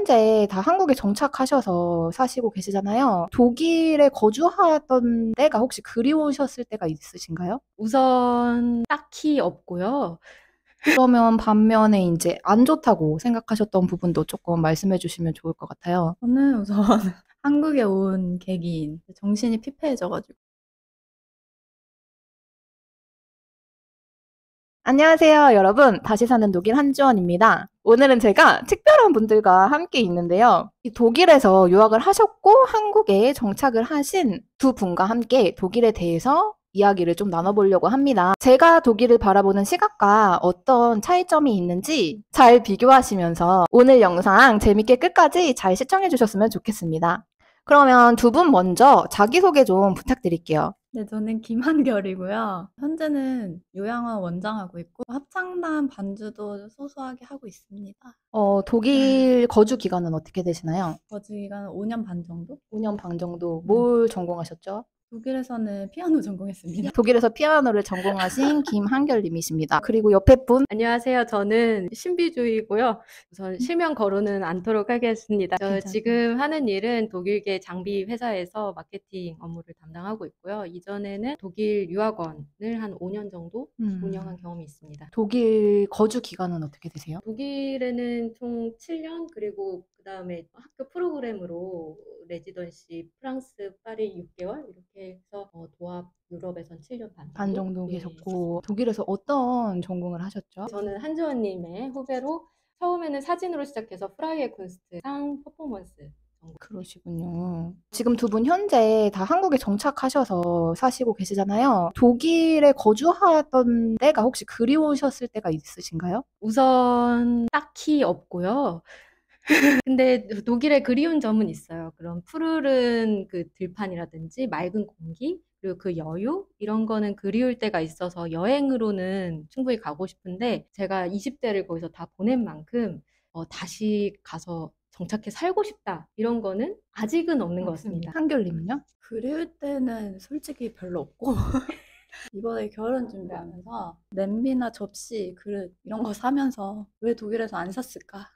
현재 다 한국에 정착하셔서 사시고 계시잖아요. 독일에 거주하던 때가 혹시 그리우셨을 때가 있으신가요? 우선 딱히 없고요. 그러면 반면에 이제 안 좋다고 생각하셨던 부분도 조금 말씀해 주시면 좋을 것 같아요. 저는 우선 한국에 온 계기인 정신이 피폐해져가지고. 안녕하세요, 여러분. 다시 사는 독일 한주원입니다. 오늘은 제가 특별한 분들과 함께 있는데요. 이 독일에서 유학을 하셨고 한국에 정착을 하신 두 분과 함께 독일에 대해서 이야기를 좀 나눠보려고 합니다. 제가 독일을 바라보는 시각과 어떤 차이점이 있는지 잘 비교하시면서 오늘 영상 재밌게 끝까지 잘 시청해 주셨으면 좋겠습니다. 그러면 두 분 먼저 자기소개 좀 부탁드릴게요. 네, 저는 김한결이고요. 현재는 요양원 원장하고 있고 합창단 반주도 소소하게 하고 있습니다. 독일 거주 기간은 어떻게 되시나요? 거주 기간 5년 반 정도? 5년 반 정도. 뭘 전공하셨죠? 독일에서는 피아노 전공했습니다. 독일에서 피아노를 전공하신 김한결님이십니다. 그리고 옆에 분 안녕하세요. 저는 신비주의고요. 우선 실명 거론은 않도록 하겠습니다. 저 괜찮아요. 지금 하는 일은 독일계 장비 회사에서 마케팅 업무를 담당하고 있고요. 이전에는 독일 유학원을 한 5년 정도 운영한 경험이 있습니다. 독일 거주 기간은 어떻게 되세요? 독일에는 총 7년, 그리고 그 다음에 학교 프로그램으로 레지던시 프랑스, 파리 6개월 이렇게 해서 도합 유럽에선 7년 반 정도 네, 계셨고 독일에서 어떤 전공을 하셨죠? 저는 한주원님의 후배로 처음에는 사진으로 시작해서 프라이에 쿤스트, 상 퍼포먼스 전공. 그러시군요. 지금 두 분 현재 다 한국에 정착하셔서 사시고 계시잖아요. 독일에 거주하던 때가 혹시 그리우셨을 때가 있으신가요? 우선 딱히 없고요. 근데 독일에 그리운 점은 있어요. 그런 푸르른 그 들판이라든지 맑은 공기, 그리고 그 여유 이런 거는 그리울 때가 있어서 여행으로는 충분히 가고 싶은데 제가 20대를 거기서 다 보낸 만큼 다시 가서 정착해 살고 싶다 이런 거는 아직은 없는 것 같습니다. 한결님은요? 그리울 때는 솔직히 별로 없고 이번에 결혼 준비하면서 냄비나 접시, 그릇 이런 거 사면서 왜 독일에서 안 샀을까?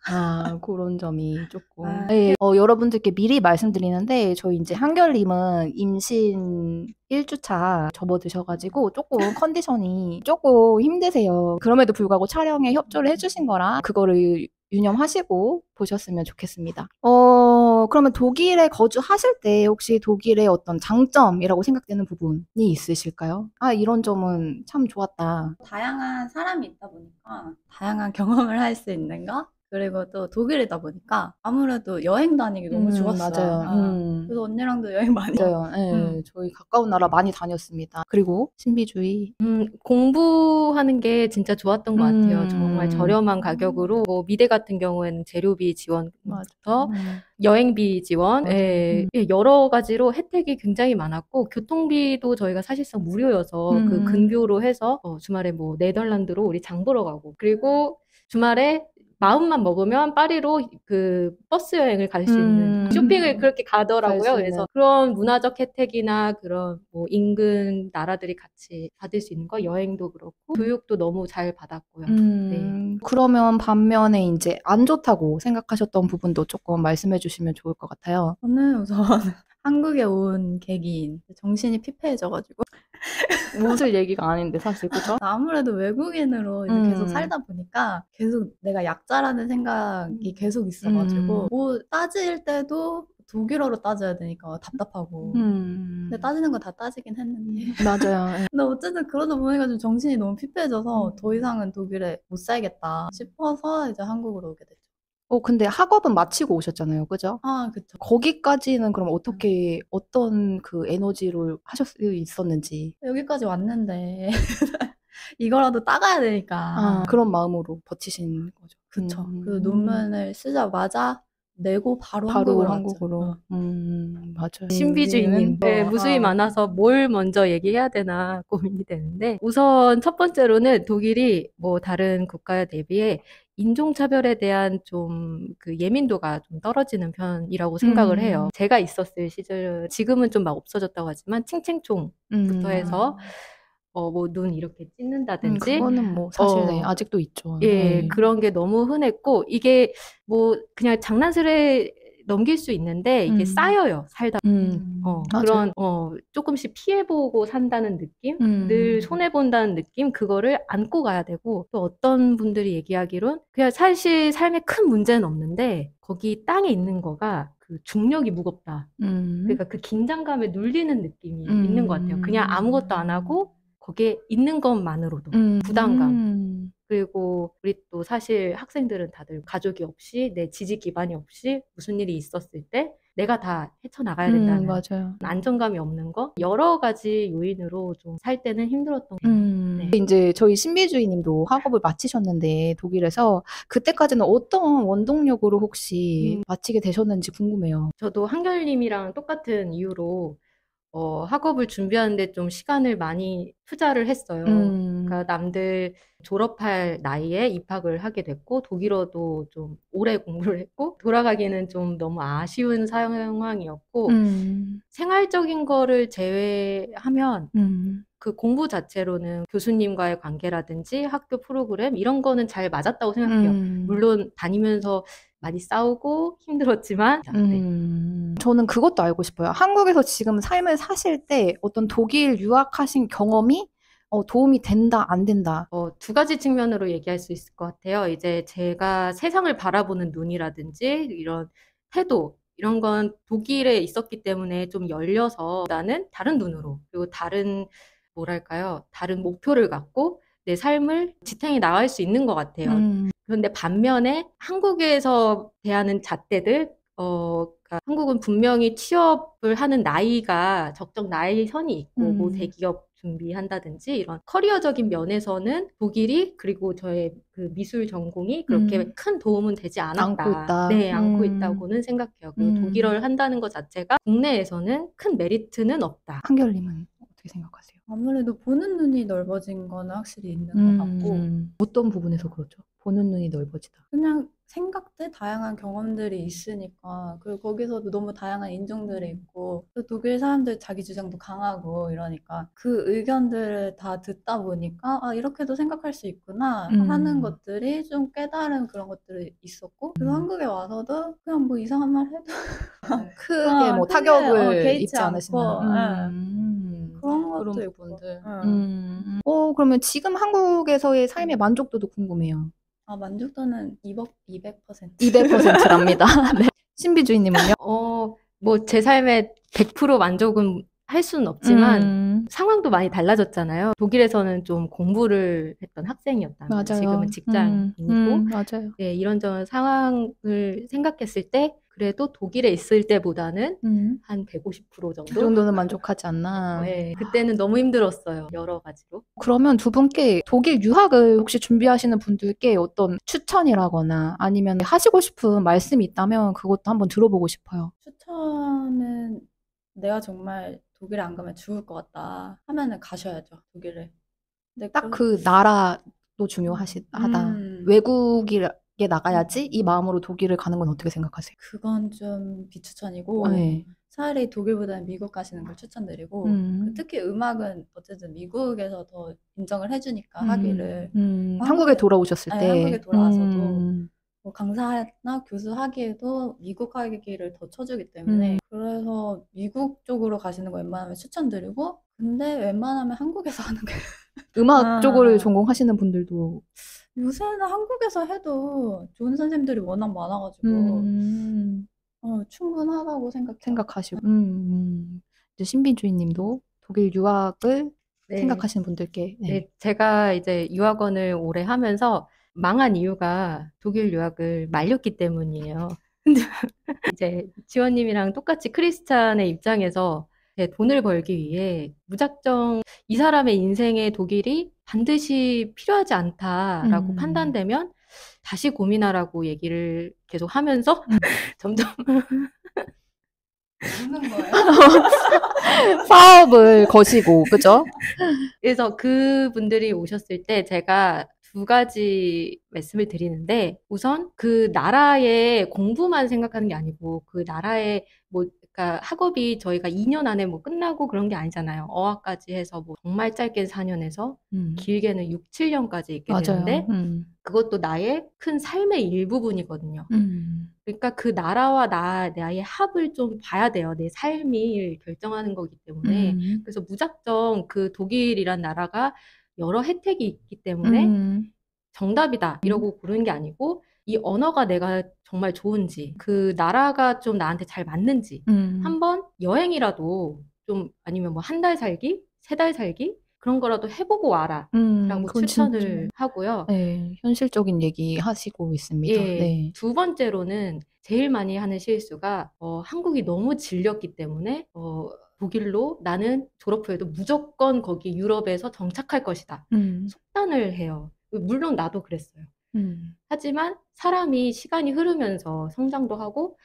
그런 점이 조금. 아, 네, 여러분들께 미리 말씀드리는데, 저희 이제 한결님은 임신 1주차 접어드셔가지고 조금 컨디션이 조금 힘드세요. 그럼에도 불구하고 촬영에 협조를 해주신 거라, 그거를 유념하시고 보셨으면 좋겠습니다. 그러면 독일에 거주하실 때 혹시 독일의 어떤 장점이라고 생각되는 부분이 있으실까요? 이런 점은 참 좋았다. 다양한 사람이 있다 보니까 다양한 경험을 할 수 있는 거, 그리고 또 독일이다 보니까 아무래도 여행 다니기 너무 좋았어요. 맞아요. 그래서 언니랑도 여행 많이 맞아요. 예, 저희 가까운 나라 많이 다녔습니다. 그리고 신비주의. 공부하는 게 진짜 좋았던 것 같아요. 정말 저렴한 가격으로 뭐 미대 같은 경우에는 재료비 지원부터 여행비 지원, 여러 가지로 혜택이 굉장히 많았고 교통비도 저희가 사실상 무료여서 그 근교로 해서 주말에 뭐 네덜란드로 우리 장 보러 가고, 그리고 주말에 마음만 먹으면 파리로 그 버스 여행을 갈 수 있는 쇼핑을 그렇게 가더라고요. 그래서 그런 문화적 혜택이나 그런 뭐 인근 나라들이 같이 받을 수 있는 거, 여행도 그렇고 교육도 너무 잘 받았고요. 네. 그러면 반면에 이제 안 좋다고 생각하셨던 부분도 조금 말씀해 주시면 좋을 것 같아요. 저는 우선 한국에 온 계기인 정신이 피폐해져가지고 웃을 얘기가 아닌데 사실 그죠? 아무래도 외국인으로 이제 계속 살다 보니까 계속 내가 약자라는 생각이 계속 있어가지고 뭐 따질 때도 독일어로 따져야 되니까 답답하고 근데 따지는 건 다 따지긴 했는데 맞아요. 근데 어쨌든 그러다 보니까 좀 정신이 너무 피폐해져서 더 이상은 독일에 못 살겠다 싶어서 이제 한국으로 오게 됐죠. 근데 학업은 마치고 오셨잖아요. 그죠? 그쵸. 거기까지는 그럼 어떻게 어떤 그 에너지로 하실 수 있었는지. 여기까지 왔는데 이거라도 따가야 되니까. 그런 마음으로 버티신 거죠. 그쵸. 그 논문을 쓰자마자 내고 바로 한국으로. 맞아요. 신비주의님, 네, 무수히 많아서 뭘 먼저 얘기해야 되나 고민이 되는데, 우선 첫 번째로는 독일이 뭐 다른 국가에 대비해 인종차별에 대한 좀 그 예민도가 좀 떨어지는 편이라고 생각을 해요. 제가 있었을 시절, 지금은 좀 막 없어졌다고 하지만 칭칭총부터 해서 뭐 눈 이렇게 찢는다든지, 그거는 뭐 사실 네, 아직도 있죠. 예, 그런 게 너무 흔했고, 이게 뭐 그냥 장난스레 넘길 수 있는데 이게 쌓여요, 살다. 그런 조금씩 피해보고 산다는 느낌, 늘 손해본다는 느낌, 그거를 안고 가야 되고, 또 어떤 분들이 얘기하기론 그냥 사실 삶에 큰 문제는 없는데 거기 땅에 있는 거가 그 중력이 무겁다. 그러니까 그 긴장감에 눌리는 느낌이 있는 것 같아요. 그냥 아무것도 안 하고 거기에 있는 것만으로도 부담감. 그리고 우리 또 사실 학생들은 다들 가족이 없이 내 지지 기반이 없이 무슨 일이 있었을 때 내가 다 헤쳐나가야 된다는 맞아요. 안정감이 없는 거 여러 가지 요인으로 좀 살 때는 힘들었던 것 같아요. 네. 이제 저희 신비주의님도 학업을 마치셨는데 독일에서 그때까지는 어떤 원동력으로 혹시 마치게 되셨는지 궁금해요. 저도 한결님이랑 똑같은 이유로 학업을 준비하는데 좀 시간을 많이 투자를 했어요. 그러니까 남들 졸업할 나이에 입학을 하게 됐고 독일어도 좀 오래 공부를 했고 돌아가기는 좀 너무 아쉬운 상황이었고 생활적인 거를 제외하면 그 공부 자체로는 교수님과의 관계라든지 학교 프로그램 이런 거는 잘 맞았다고 생각해요. 물론 다니면서 많이 싸우고 힘들었지만 저는 그것도 알고 싶어요. 한국에서 지금 삶을 사실 때 어떤 독일 유학하신 경험이 도움이 된다, 안 된다. 두 가지 측면으로 얘기할 수 있을 것 같아요. 이제 제가 세상을 바라보는 눈이라든지 이런 태도 이런 건 독일에 있었기 때문에 좀 열려서 나는 다른 눈으로 그리고 다른 뭐랄까요? 다른 목표를 갖고 내 삶을 지탱해 나갈 수 있는 것 같아요. 그런데 반면에 한국에서 대하는 잣대들 그러니까 한국은 분명히 취업을 하는 나이가 적정 나이 선이 있고 뭐 대기업 준비한다든지 이런 커리어적인 면에서는 독일이 그리고 저의 그 미술 전공이 그렇게 큰 도움은 되지 않았다. 안고 있다. 네, 안고 있다고는 생각해요. 그리고 독일어를 한다는 것 자체가 국내에서는 큰 메리트는 없다. 한결님은 어떻게 생각하세요? 아무래도 보는 눈이 넓어진 건 확실히 있는 것 같고 어떤 부분에서 그렇죠? 보는 눈이 넓어지다. 그냥 생각들, 다양한 경험들이 있으니까 그리고 거기서도 너무 다양한 인종들이 있고 또 독일 사람들 자기 주장도 강하고 이러니까 그 의견들을 다 듣다 보니까 아 이렇게도 생각할 수 있구나 하는 것들이 좀 깨달은 그런 것들이 있었고 그리고 한국에 와서도 그냥 뭐 이상한 말 해도 크게 뭐 타격을 개의치 입지 않으시는 그런 것도 그런 있고 부분들. 그러면 지금 한국에서의 삶의 만족도도 궁금해요. 만족도는 200%. 200%랍니다. 네. 신비주의님은요? 뭐 제 삶에 100% 만족은 할 수는 없지만 상황도 많이 달라졌잖아요. 독일에서는 좀 공부를 했던 학생이었다면 맞아요. 지금은 직장인이고 맞아요. 네, 이런저런 상황을 생각했을 때 그래도 독일에 있을 때보다는 한 150% 정도? 그 정도는 만족하지 않나. 네, 그때는 너무 힘들었어요. 여러 가지로. 그러면 두 분께 독일 유학을 혹시 준비하시는 분들께 어떤 추천이라거나 아니면 하시고 싶은 말씀이 있다면 그것도 한번 들어보고 싶어요. 추천은 내가 정말 독일에 안 가면 죽을 것 같다 하면은 가셔야죠, 독일을. 근데 딱 그 나라도 중요하다. 외국에 나가야지 이 마음으로 독일을 가는 건 어떻게 생각하세요? 그건 좀 비추천이고 네. 차라리 독일보다는 미국 가시는 걸 추천드리고 특히 음악은 어쨌든 미국에서 더 인정을 해주니까 하기를 한국에 돌아오셨을 때 한국에 돌아와서도 뭐 강사나 교수 하기에도 미국 하기를 더 쳐주기 때문에 그래서 미국 쪽으로 가시는 거 웬만하면 추천드리고 근데 웬만하면 한국에서 하는 게 음악 쪽을 전공하시는 분들도 요새는 한국에서 해도 좋은 선생님들이 워낙 많아가지고 충분하다고 생각하시고 이제 신비주의님도 독일 유학을 생각하시는 분들께 네, 제가 이제 유학원을 오래 하면서 망한 이유가 독일 유학을 말렸기 때문이에요. 근데 이제 지원님이랑 똑같이 크리스찬의 입장에서 돈을 벌기 위해 무작정 이 사람의 인생에 독일이 반드시 필요하지 않다라고 판단되면 다시 고민하라고 얘기를 계속 하면서 점점 웃는 거예요? 사업을 거시고 그죠? 그래서 그분들이 오셨을 때 제가 두 가지 말씀을 드리는데 우선 그 나라의 공부만 생각하는 게 아니고 그 나라의 뭐 그러니까 학업이 저희가 2년 안에 뭐 끝나고 그런 게 아니잖아요. 어학까지 해서 뭐 정말 짧게는 4년에서 길게는 6, 7년까지 있게 맞아요. 되는데 그것도 나의 큰 삶의 일부분이거든요. 그러니까 그 나라와 나의 합을 좀 봐야 돼요. 내 삶이 결정하는 거기 때문에. 그래서 무작정 그 독일이란 나라가 여러 혜택이 있기 때문에 정답이다 이러고 고르는 게 아니고 이 언어가 내가 정말 좋은지 그 나라가 좀 나한테 잘 맞는지 한번 여행이라도 좀 아니면 뭐 한 달 살기, 3달 살기 그런 거라도 해보고 와라 라고 추천을 하고요. 네, 현실적인 얘기 하시고 있습니다. 예, 네. 두 번째로는 제일 많이 하는 실수가 한국이 너무 질렸기 때문에 독일로 나는 졸업 후에도 무조건 거기 유럽에서 정착할 것이다. 속단을 해요. 물론 나도 그랬어요. 하지만 사람이 시간이 흐르면서 성장도 하고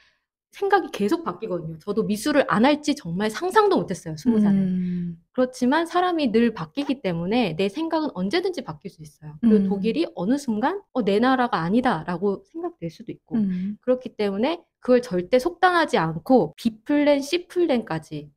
생각이 계속 바뀌거든요. 저도 미술을 안 할지 정말 상상도 못했어요. 20살에. 그렇지만 사람이 늘 바뀌기 때문에 내 생각은 언제든지 바뀔 수 있어요. 그리고 독일이 어느 순간 내 나라가 아니다라고 생각될 수도 있고 그렇기 때문에 그걸 절대 속단하지 않고 B플랜, C플랜까지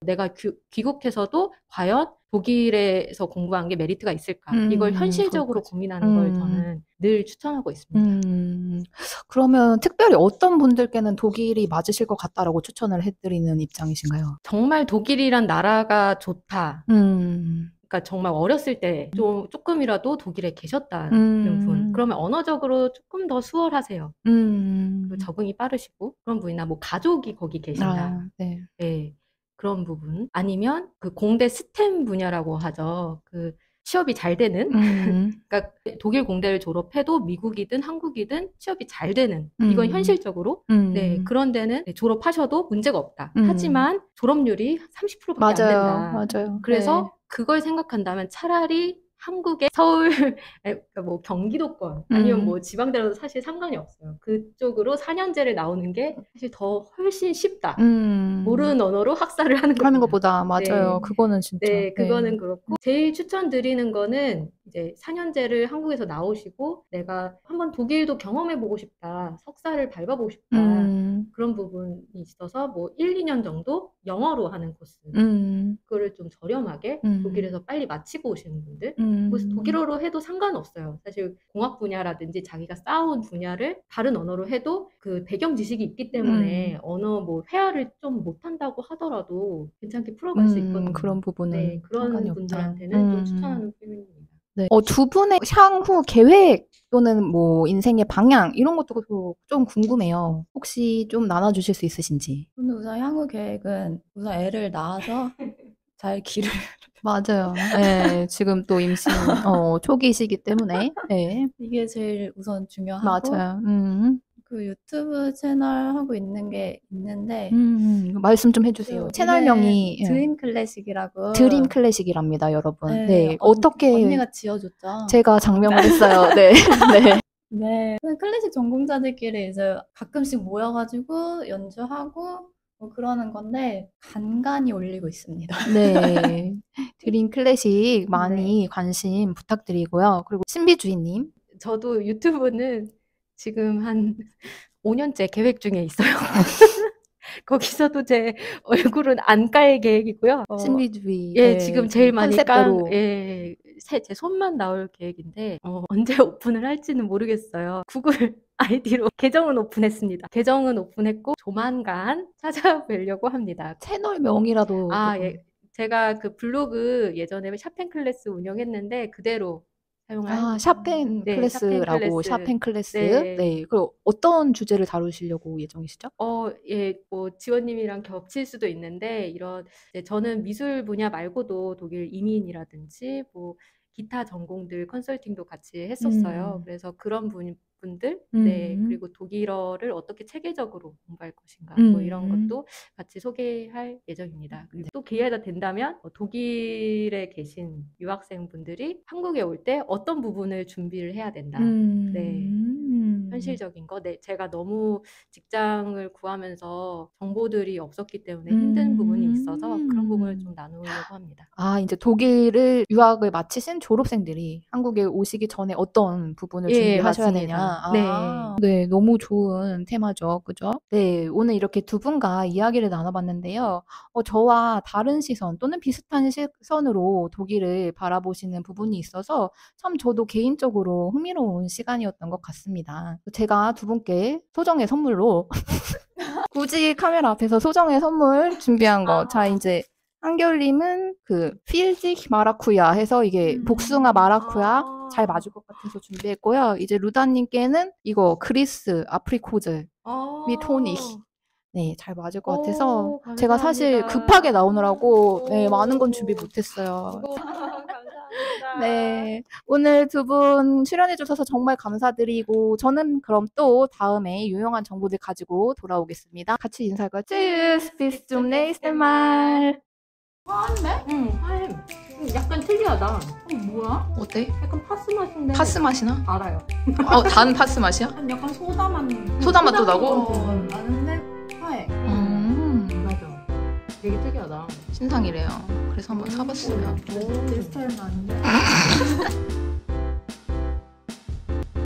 내가 귀국해서도 과연 독일에서 공부한 게 메리트가 있을까? 이걸 현실적으로 고민하는 걸 저는 늘 추천하고 있습니다. 그러면 특별히 어떤 분들께는 독일이 맞으실 것 같다라고 추천을 해드리는 입장이신가요? 정말 독일이란 나라가 좋다. 그러니까 정말 어렸을 때 조금이라도 독일에 계셨다는 분. 그러면 언어적으로 조금 더 수월하세요. 적응이 빠르시고 그런 분이나 뭐 가족이 거기 계신다. 네. 네. 그런 부분. 아니면 그 공대 스템 분야라고 하죠. 그 취업이 잘 되는. 그러니까 독일 공대를 졸업해도 미국이든 한국이든 취업이 잘 되는. 이건 현실적으로. 네, 그런 데는 졸업하셔도 문제가 없다. 하지만 졸업률이 30%밖에 안 된다. 맞아요. 그래서 네. 그걸 생각한다면 차라리 한국의 서울, 그러니까 뭐 경기도권 아니면 뭐 지방대로도 사실 상관이 없어요. 그쪽으로 4년제를 나오는 게 사실 더 훨씬 쉽다. 모르는 언어로 학사를 하는 것보다 맞아요. 네. 그거는 진짜. 네, 그거는 그렇고 제일 추천드리는 거는 이제 4년제를 한국에서 나오시고 내가 한번 독일도 경험해보고 싶다. 석사를 밟아보고 싶다. 그런 부분이 있어서 뭐 1, 2년 정도 영어로 하는 코스. 그거를 좀 저렴하게 독일에서 빨리 마치고 오시는 분들. 그래서 독일어로 해도 상관없어요. 사실 공학 분야라든지 자기가 쌓아온 분야를 다른 언어로 해도 그 배경 지식이 있기 때문에 언어 뭐 회화를 좀 못한다고 하더라도 괜찮게 풀어갈 수 있거든요. 그런 부분은 네, 그런 상관이 분들한테는 좀 추천하는 표현입니다. 네. 두 분의 향후 계획 또는 뭐 인생의 방향 이런 것도 좀 궁금해요. 혹시 좀 나눠주실 수 있으신지? 저는 우선 향후 계획은 우선 애를 낳아서 잘 기를 맞아요. 네, 지금 또 임신 초기이시기 때문에 네. 이게 제일 우선 중요하고 맞아요. 그 유튜브 채널 하고 있는 게 있는데 말씀 좀 해주세요. 채널명이 드림 클래식이라고. 드림 클래식이랍니다, 여러분. 네, 네, 어떻게 언니가 지어줬죠. 제가 장명을 했어요. 네, 네. 네, 클래식 전공자들끼리 이제 가끔씩 모여가지고 연주하고 뭐 그러는 건데 간간히 올리고 있습니다. 네, 드림 클래식 많이 관심 부탁드리고요. 그리고 신비주의님. 저도 유튜브는 지금 한 5년째 계획 중에 있어요. 거기서도 제 얼굴은 안 깔 계획이고요. 신비주의. 예, 지금 제일 많이 컨셉대로. 제 손만 나올 계획인데 언제 오픈을 할지는 모르겠어요. 구글 아이디로 계정은 오픈했습니다. 계정은 오픈했고 조만간 찾아뵈려고 합니다. 채널명이라도. 예. 제가 그 블로그 예전에 샤펜 클래스 운영했는데 그대로 사용할 샤펜 클래스라고. 샤펜 클래스. 네. 그리고 어떤 주제를 다루시려고 예정이시죠? 예, 뭐 지원님이랑 겹칠 수도 있는데 이제 저는 미술 분야 말고도 독일 이민이라든지 뭐 기타 전공들 컨설팅도 같이 했었어요. 그래서 그런 분들, 네, 그리고 독일어를 어떻게 체계적으로 공부할 것인가, 뭐 이런 것도 같이 소개할 예정입니다. 그리고 또 기회가 된다면 독일에 계신 유학생분들이 한국에 올 때 어떤 부분을 준비를 해야 된다. 네. 현실적인 거. 네, 제가 너무 직장을 구하면서 정보들이 없었기 때문에 힘든 부분이 있어서 그런 부분을 좀 나누려고 합니다. 이제 독일을 유학을 마치신 졸업생들이 한국에 오시기 전에 어떤 부분을 준비하셔야 되냐. 아, 네. 네, 너무 좋은 테마죠. 그죠? 네, 오늘 이렇게 두 분과 이야기를 나눠봤는데요. 저와 다른 시선 또는 비슷한 시선으로 독일을 바라보시는 부분이 있어서 참 저도 개인적으로 흥미로운 시간이었던 것 같습니다. 제가 두 분께 소정의 선물로 굳이 카메라 앞에서 소정의 선물 준비한 거. 자, 이제 한결님은 그 필직 마라쿠야 해서 이게 복숭아 마라쿠야 잘 맞을 것 같아서 준비했고요. 이제 루다님께는 이거 그리스 아프리코즈 및 토닉. 네, 잘 맞을 것 같아서 제가 사실 급하게 나오느라고 네, 많은 건 준비 못했어요. 감사합니다. 네, 오늘 두 분 출연해 주셔서 정말 감사드리고 저는 그럼 또 다음에 유용한 정보들 가지고 돌아오겠습니다. 같이 인사할까요? Tschüss, bis zum nächsten Mal. 화한데? 응, 약간 특이하다. 뭐야? 어때? 약간 파스 맛인데. 파스 맛이나? 알아요. 단 파스 맛이야? 약간 소다만. 소다 맛도 나고? 나는데 화해. 맞아. 되게 특이하다. 신상이래요. 그래서 한번 사봤어요. 내 스타일은 아닌데.